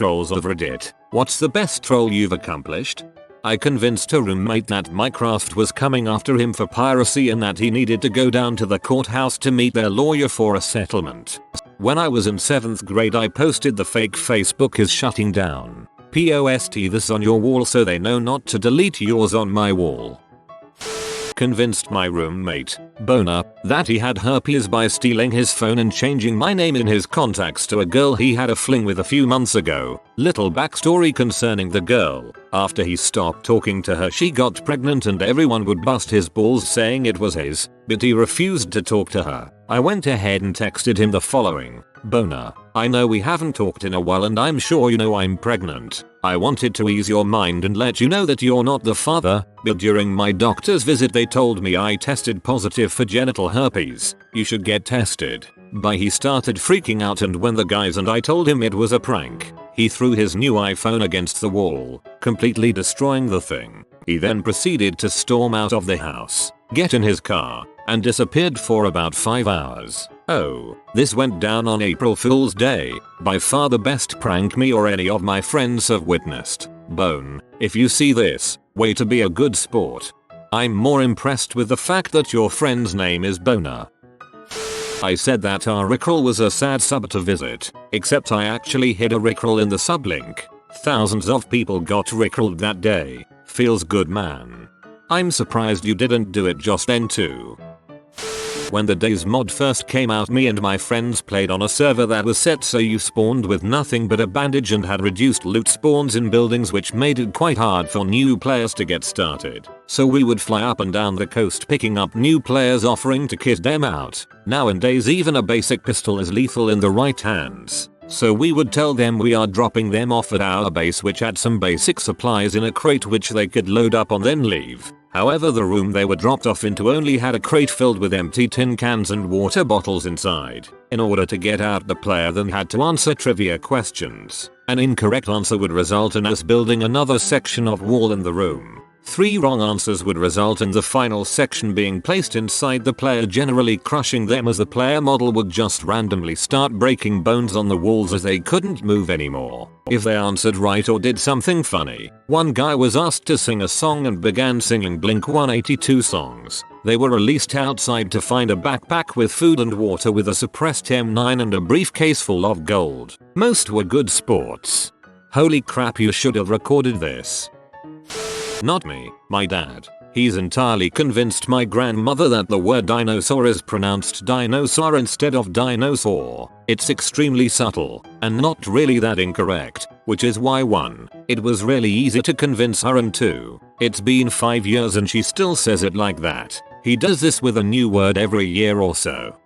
trolls of Reddit. What's the best troll you've accomplished? I convinced a roommate that Minecraft was coming after him for piracy and that he needed to go down to the courthouse to meet their lawyer for a settlement. When I was in 7th grade I posted the fake Facebook is shutting down. Post this on your wall so they know not to delete yours on my wall. Convinced my roommate, Boner, that he had herpes by stealing his phone and changing my name in his contacts to a girl he had a fling with a few months ago. Little backstory concerning the girl. After he stopped talking to her she got pregnant and everyone would bust his balls saying it was his, but he refused to talk to her. I went ahead and texted him the following. Boner, I know we haven't talked in a while and I'm sure you know I'm pregnant. I wanted to ease your mind and let you know that you're not the father, but during my doctor's visit they told me I tested positive for genital herpes. You should get tested. He started freaking out and when the guys and I told him it was a prank, he threw his new iPhone against the wall, completely destroying the thing. He then proceeded to storm out of the house, get in his car, and disappeared for about 5 hours. Oh, this went down on April Fool's Day. By far the best prank me or any of my friends have witnessed. Bone, if you see this, way to be a good sport. I'm more impressed with the fact that your friend's name is Boner. I said that our Rickroll was a sad sub to visit, except I actually hid a Rickroll in the sublink. Thousands of people got Rickrolled that day. Feels good, man. I'm surprised you didn't do it just then too. When the DayZ mod first came out me and my friends played on a server that was set so you spawned with nothing but a bandage and had reduced loot spawns in buildings which made it quite hard for new players to get started. So we would fly up and down the coast picking up new players offering to kit them out. Nowadays even a basic pistol is lethal in the right hands. So we would tell them we are dropping them off at our base which had some basic supplies in a crate which they could load up on then leave. However the room they were dropped off into only had a crate filled with empty tin cans and water bottles inside. In order to get out the player then had to answer trivia questions. An incorrect answer would result in us building another section of wall in the room. 3 wrong answers would result in the final section being placed inside the player, generally crushing them as the player model would just randomly start breaking bones on the walls as they couldn't move anymore. If they answered right or did something funny, one guy was asked to sing a song and began singing Blink-182 songs. They were released outside to find a backpack with food and water with a suppressed M9 and a briefcase full of gold. Most were good sports. Holy crap, you should have recorded this. Not me, my dad. He's entirely convinced my grandmother that the word dinosaur is pronounced dinosaur instead of dinosaur. It's extremely subtle, and not really that incorrect, which is why 1. It was really easy to convince her and 2. It's been 5 years and she still says it like that. He does this with a new word every year or so.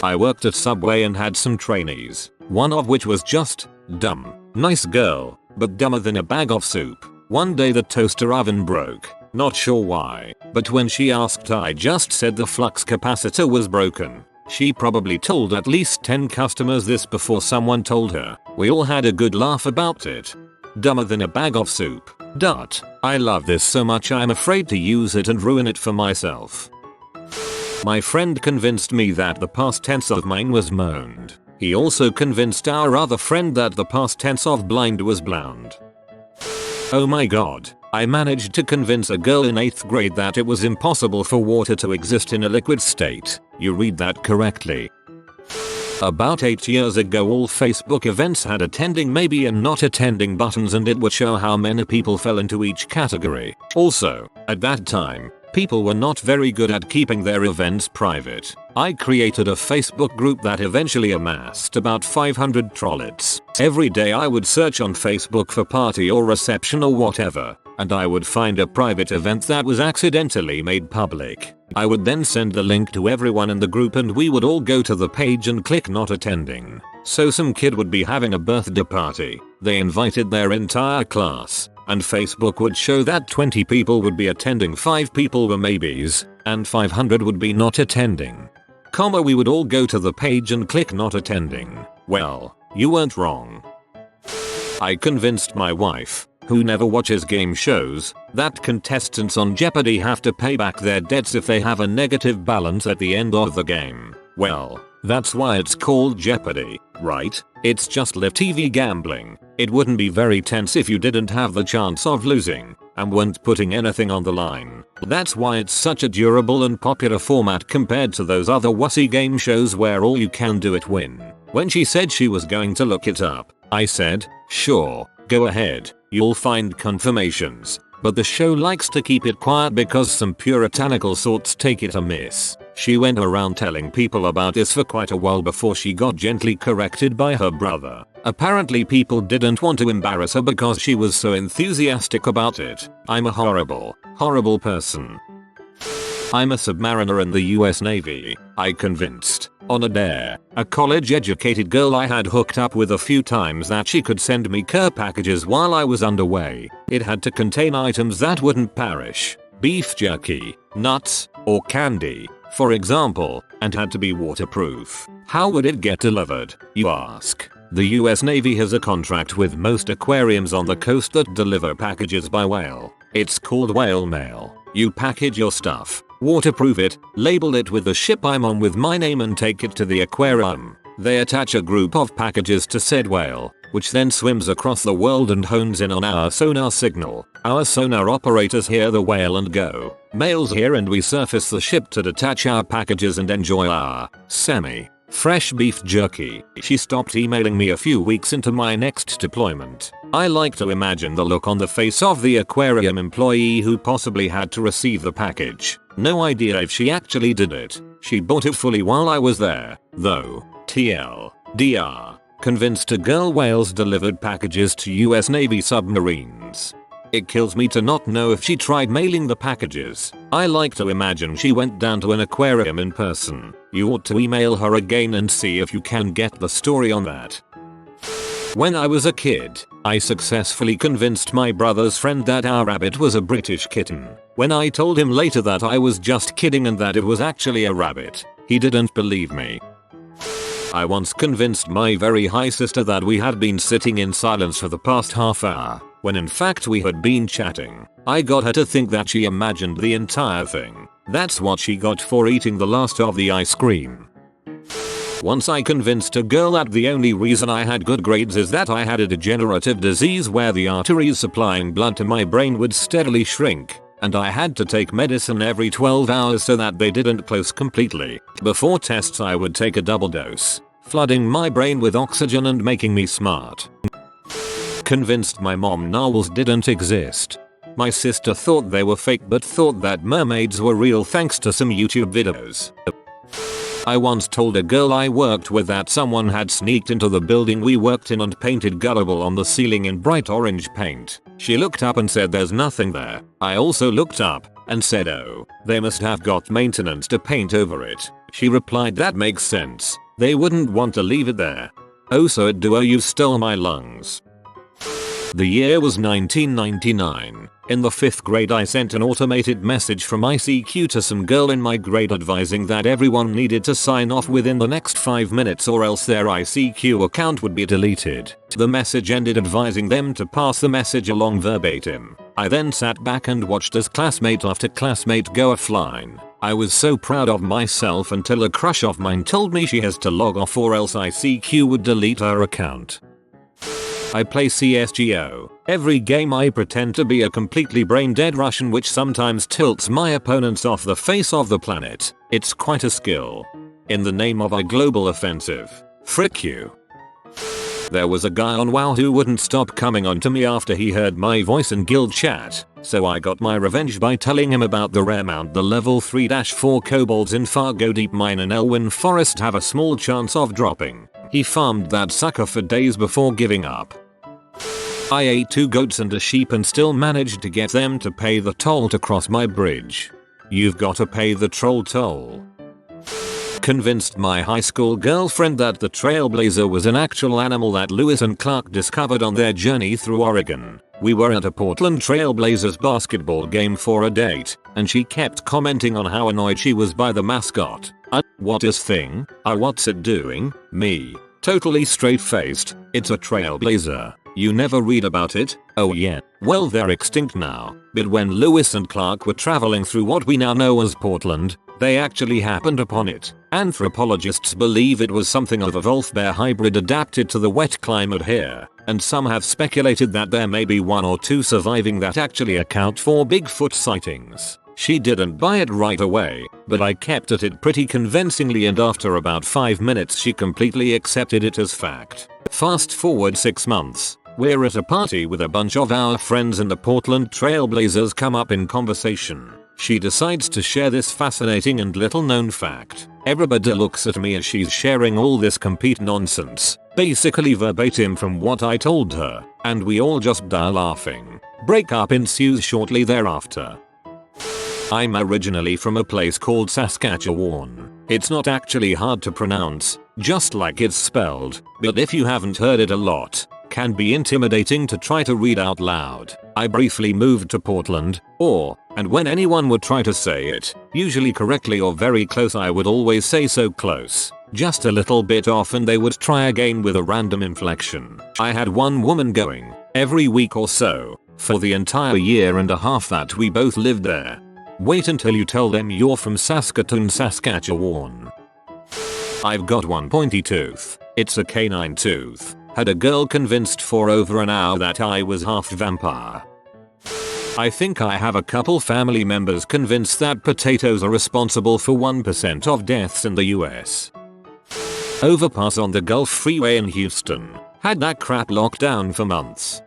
I worked at Subway and had some trainees, one of which was just dumb. Nice girl, but dumber than a bag of soup. One day the toaster oven broke, not sure why, but when she asked I just said the flux capacitor was broken. She probably told at least 10 customers this before someone told her. We all had a good laugh about it. Dumber than a bag of soup. I love this so much I'm afraid to use it and ruin it for myself. My friend convinced me that the past tense of mine was moaned. He also convinced our other friend that the past tense of blind was blound. Oh my god, I managed to convince a girl in 8th grade that it was impossible for water to exist in a liquid state. You read that correctly. About 8 years ago all Facebook events had attending maybe and not attending buttons and it would show how many people fell into each category. Also, at that time, people were not very good at keeping their events private. I created a Facebook group that eventually amassed about 500 trollets. Every day I would search on Facebook for party or reception or whatever, and I would find a private event that was accidentally made public. I would then send the link to everyone in the group and we would all go to the page and click not attending. So some kid would be having a birthday party. They invited their entire class, and Facebook would show that 20 people would be attending, 5 people were maybes, and 500 would be not attending. We would all go to the page and click not attending. Well, you weren't wrong. I convinced my wife, who never watches game shows, that contestants on Jeopardy have to pay back their debts if they have a negative balance at the end of the game. Well, that's why it's called Jeopardy. right? It's just live TV gambling. It wouldn't be very tense if you didn't have the chance of losing and weren't putting anything on the line. That's why it's such a durable and popular format compared to those other wussy game shows where all you can do is win. When she said she was going to look it up, I said, sure, go ahead, you'll find confirmations. But the show likes to keep it quiet because some puritanical sorts take it amiss. She went around telling people about this for quite a while before she got gently corrected by her brother. Apparently people didn't want to embarrass her because she was so enthusiastic about it. I'm a horrible, horrible person. I'm a submariner in the US Navy, I convinced, on a dare, a college-educated girl I had hooked up with a few times that she could send me care packages while I was underway. It had to contain items that wouldn't perish, beef jerky, nuts, or candy, for example, and had to be waterproof. How would it get delivered, you ask? The US Navy has a contract with most aquariums on the coast that deliver packages by whale. It's called whale mail. You package your stuff, waterproof it, label it with the ship I'm on with my name and take it to the aquarium. They attach a group of packages to said whale, which then swims across the world and hones in on our sonar signal. Our sonar operators hear the whale and go. Mail's here and we surface the ship to detach our packages and enjoy our fresh beef jerky. She stopped emailing me a few weeks into my next deployment. I like to imagine the look on the face of the aquarium employee who possibly had to receive the package. No idea if she actually did it. She bought it fully while I was there, though. TLDR. Convinced a girl whales delivered packages to US Navy submarines. It kills me to not know if she tried mailing the packages. I like to imagine she went down to an aquarium in person. You ought to email her again and see if you can get the story on that. When I was a kid, I successfully convinced my brother's friend that our rabbit was a British kitten. When I told him later that I was just kidding and that it was actually a rabbit, he didn't believe me. I once convinced my very high sister that we had been sitting in silence for the past half hour, when in fact we had been chatting. I got her to think that she imagined the entire thing. That's what she got for eating the last of the ice cream. Once I convinced a girl that the only reason I had good grades is that I had a degenerative disease where the arteries supplying blood to my brain would steadily shrink, and I had to take medicine every 12 hours so that they didn't close completely. Before tests I would take a double dose, flooding my brain with oxygen and making me smart. Convinced my mom narwhals didn't exist. My sister thought they were fake but thought that mermaids were real thanks to some YouTube videos. I once told a girl I worked with that someone had sneaked into the building we worked in and painted Gullible on the ceiling in bright orange paint. She looked up and said there's nothing there. I also looked up and said oh, they must have got maintenance to paint over it. She replied that makes sense. They wouldn't want to leave it there. Oh so it do, oh you stole my lungs. The year was 1999. In the 5th grade I sent an automated message from ICQ to some girl in my grade advising that everyone needed to sign off within the next 5 minutes or else their ICQ account would be deleted. The message ended advising them to pass the message along verbatim. I then sat back and watched as classmate after classmate go offline. I was so proud of myself until a crush of mine told me she has to log off or else ICQ would delete her account. I play CSGO. Every game I pretend to be a completely brain-dead Russian which sometimes tilts my opponents off the face of the planet. It's quite a skill. In the name of a global offensive. Frick you. There was a guy on WoW who wouldn't stop coming on to me after he heard my voice in guild chat, so I got my revenge by telling him about the rare mount the level 3-4 kobolds in Fargo Deep Mine and Elwyn Forest have a small chance of dropping. He farmed that sucker for days before giving up. I ate 2 goats and a sheep and still managed to get them to pay the toll to cross my bridge. You've got to pay the troll toll. Convinced my high school girlfriend that the Trailblazer was an actual animal that Lewis and Clark discovered on their journey through Oregon. We were at a Portland Trailblazers basketball game for a date, and she kept commenting on how annoyed she was by the mascot. What is thing? What's it doing? Me. Totally straight-faced. It's a Trailblazer. You never read about it? Oh yeah. Well, they're extinct now, but when Lewis and Clark were traveling through what we now know as Portland, they actually happened upon it. Anthropologists believe it was something of a wolf-bear hybrid adapted to the wet climate here, and some have speculated that there may be one or two surviving that actually account for Bigfoot sightings. She didn't buy it right away, but I kept at it pretty convincingly, and after about 5 minutes she completely accepted it as fact. Fast forward 6 months. We're at a party with a bunch of our friends and the Portland Trailblazers come up in conversation. She decides to share this fascinating and little known fact. Everybody looks at me as she's sharing all this complete nonsense, basically verbatim from what I told her, and we all just die laughing. Breakup ensues shortly thereafter. I'm originally from a place called Saskatchewan. It's not actually hard to pronounce, just like it's spelled, but if you haven't heard it a lot, can be intimidating to try to read out loud. I briefly moved to Portland, and when anyone would try to say it, usually correctly or very close, I would always say so close. Just a little bit off and they would try again with a random inflection. I had one woman going, every week or so, for the entire year and a half that we both lived there. Wait until you tell them you're from Saskatoon, Saskatchewan. I've got one pointy tooth. It's a canine tooth. Had a girl convinced for over an hour that I was half vampire. I think I have a couple family members convinced that potatoes are responsible for 1% of deaths in the US. Overpass on the Gulf Freeway in Houston. Had that crap locked down for months.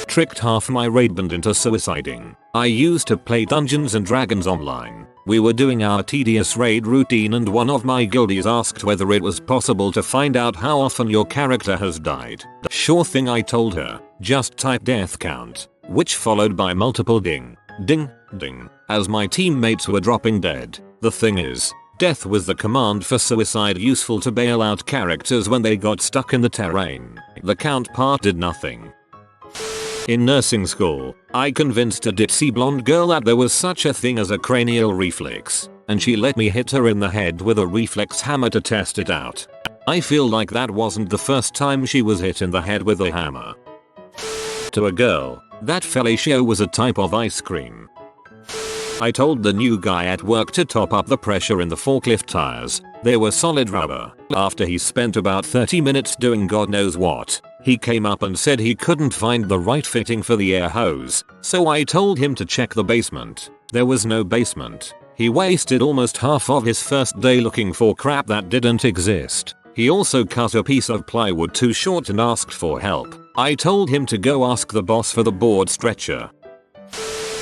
Tricked half my raid band into suiciding. I used to play Dungeons and Dragons online. We were doing our tedious raid routine and one of my guildies asked whether it was possible to find out how often your character has died. Sure thing, I told her. Just type death count, which followed by multiple ding, ding, ding, as my teammates were dropping dead. The thing is, death was the command for suicide useful to bail out characters when they got stuck in the terrain. The count part did nothing. In nursing school, I convinced a ditzy blonde girl that there was such a thing as a cranial reflex, and she let me hit her in the head with a reflex hammer to test it out. I feel like that wasn't the first time she was hit in the head with a hammer. To a girl, that fellatio was a type of ice cream. I told the new guy at work to top up the pressure in the forklift tires. They were solid rubber. After he spent about 30 minutes doing God knows what, he came up and said he couldn't find the right fitting for the air hose, so I told him to check the basement. There was no basement. He wasted almost half of his first day looking for crap that didn't exist. He also cut a piece of plywood too short and asked for help. I told him to go ask the boss for the board stretcher.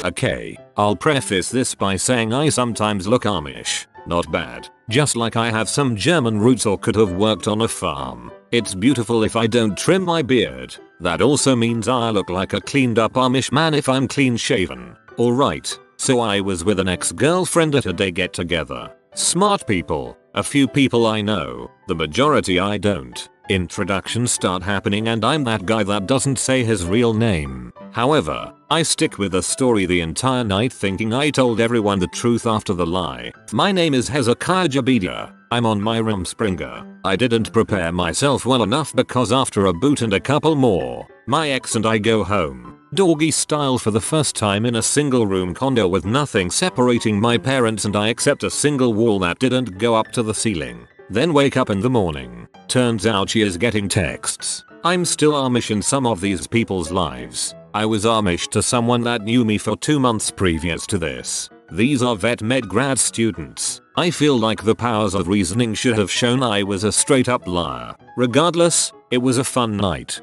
Okay, I'll preface this by saying I sometimes look Amish. Not bad. Just like I have some German roots or could have worked on a farm. It's beautiful if I don't trim my beard. That also means I look like a cleaned up Amish man if I'm clean shaven. Alright, so I was with an ex-girlfriend at a day get together. Smart people. A few people I know. The majority I don't. Introductions start happening and I'm that guy that doesn't say his real name. However, I stick with the story the entire night thinking I told everyone the truth after the lie. My name is Hezekiah Jabedia. I'm on my Rumspringa. I didn't prepare myself well enough because after a boot and a couple more, my ex and I go home. Doggy style for the first time in a single room condo with nothing separating my parents and I except a single wall that didn't go up to the ceiling. Then wake up in the morning. Turns out she is getting texts. I'm still Amish in some of these people's lives. I was Amish to someone that knew me for 2 months previous to this. These are vet med grad students. I feel like the powers of reasoning should have shown I was a straight up liar. Regardless, it was a fun night.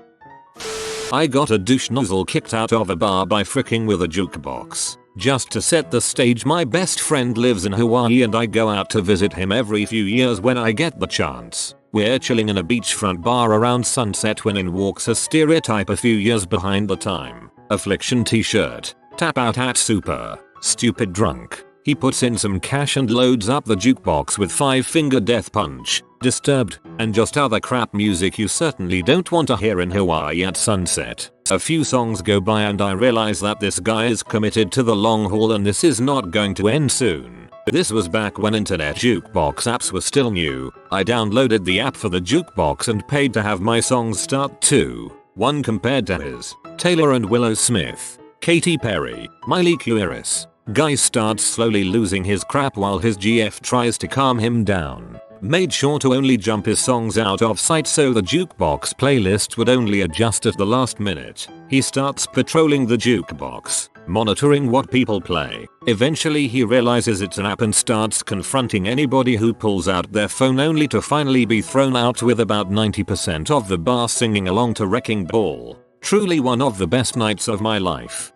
I got a douche nozzle kicked out of a bar by fricking with a jukebox. Just to set the stage, my best friend lives in Hawaii and I go out to visit him every few years when I get the chance. We're chilling in a beachfront bar around sunset when in walks a stereotype a few years behind the time. Affliction t-shirt, tap out hat, super stupid drunk. He puts in some cash and loads up the jukebox with 5-finger death punch, Disturbed, and just other crap music you certainly don't want to hear in Hawaii at sunset. A few songs go by and I realize that this guy is committed to the long haul and this is not going to end soon. This was back when internet jukebox apps were still new. I downloaded the app for the jukebox and paid to have my songs start too. One compared to his. Taylor and Willow Smith. Katy Perry. Miley Cyrus. Guy starts slowly losing his crap while his GF tries to calm him down. Made sure to only jump his songs out of sight so the jukebox playlist would only adjust at the last minute. He starts patrolling the jukebox, monitoring what people play. Eventually he realizes it's an app and starts confronting anybody who pulls out their phone only to finally be thrown out with about 90% of the bar singing along to Wrecking Ball. Truly one of the best nights of my life.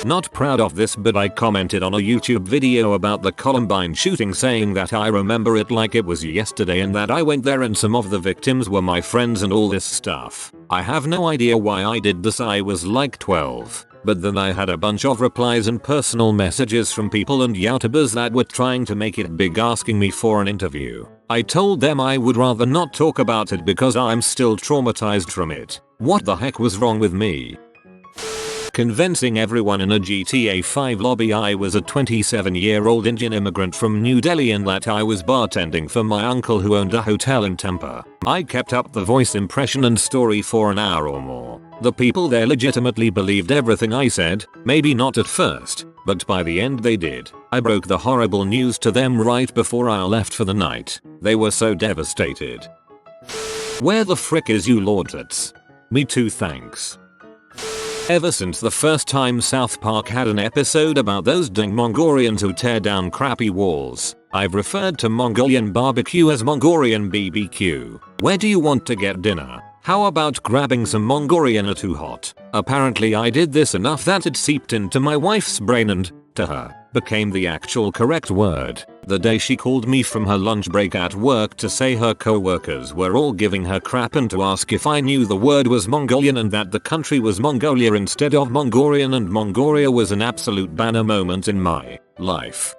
Not proud of this, but I commented on a YouTube video about the Columbine shooting saying that I remember it like it was yesterday and that I went there and some of the victims were my friends and all this stuff. I have no idea why I did this, I was like 12. But then I had a bunch of replies and personal messages from people and YouTubers that were trying to make it big asking me for an interview. I told them I would rather not talk about it because I'm still traumatized from it. What the heck was wrong with me? Convincing everyone in a GTA 5 lobby I was a 27-year-old Indian immigrant from New Delhi and that I was bartending for my uncle who owned a hotel in Tampa. I kept up the voice impression and story for an hour or more. The people there legitimately believed everything I said, maybe not at first, but by the end they did. I broke the horrible news to them right before I left for the night. They were so devastated. Where the frick is you lordsets? Me too, thanks. Ever since the first time South Park had an episode about those dang Mongorians who tear down crappy walls, I've referred to Mongolian BBQ as Mongorian BBQ. Where do you want to get dinner? How about grabbing some Mongorian or too hot? Apparently I did this enough that it seeped into my wife's brain and, to her, became the actual correct word. The day she called me from her lunch break at work to say her coworkers were all giving her crap and to ask if I knew the word was Mongolian and that the country was Mongolia instead of Mongorian, and Mongolia was an absolute banner moment in my life.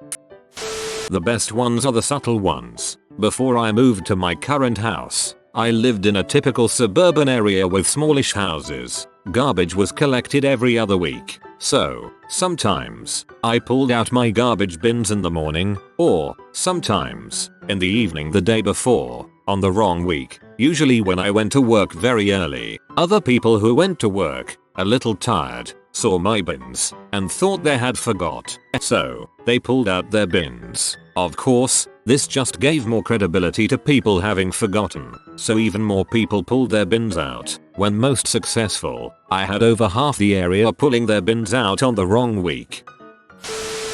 The best ones are the subtle ones. Before I moved to my current house, I lived in a typical suburban area with smallish houses. Garbage was collected every other week. So, sometimes, I pulled out my garbage bins in the morning, or, sometimes, in the evening the day before, on the wrong week, usually when I went to work very early. Other people who went to work, a little tired, saw my bins, and thought they had forgot. So, they pulled out their bins. Of course, this just gave more credibility to people having forgotten, so even more people pulled their bins out. When most successful, I had over half the area pulling their bins out on the wrong week.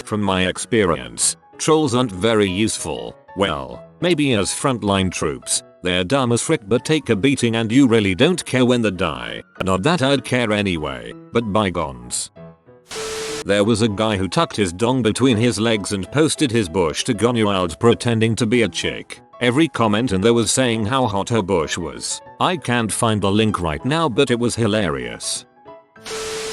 From my experience, trolls aren't very useful. Well, maybe as frontline troops. They're dumb as frick but take a beating and you really don't care when they die. Not that I'd care anyway, but bygones. There was a guy who tucked his dong between his legs and posted his bush to go wild pretending to be a chick. Every comment in there was saying how hot her bush was. I can't find the link right now, but it was hilarious.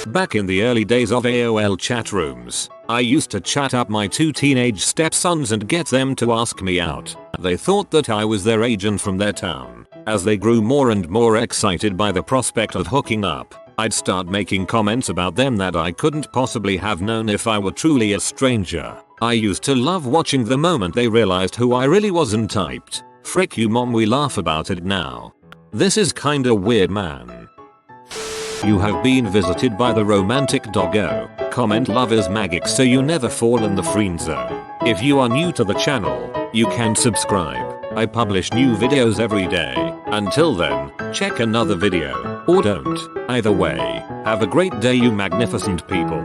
Back in the early days of AOL chat rooms, I used to chat up my 2 teenage stepsons and get them to ask me out. They thought that I was their agent from their town. As they grew more and more excited by the prospect of hooking up, I'd start making comments about them that I couldn't possibly have known if I were truly a stranger. I used to love watching the moment they realized who I really was and typed, "Frick you mom, we laugh about it now. This is kinda weird, man." You have been visited by the romantic doggo. Comment love is magic so you never fall in the friend zone. If you are new to the channel, you can subscribe. I publish new videos every day. Until then, check another video, or don't. Either way, have a great day you magnificent people.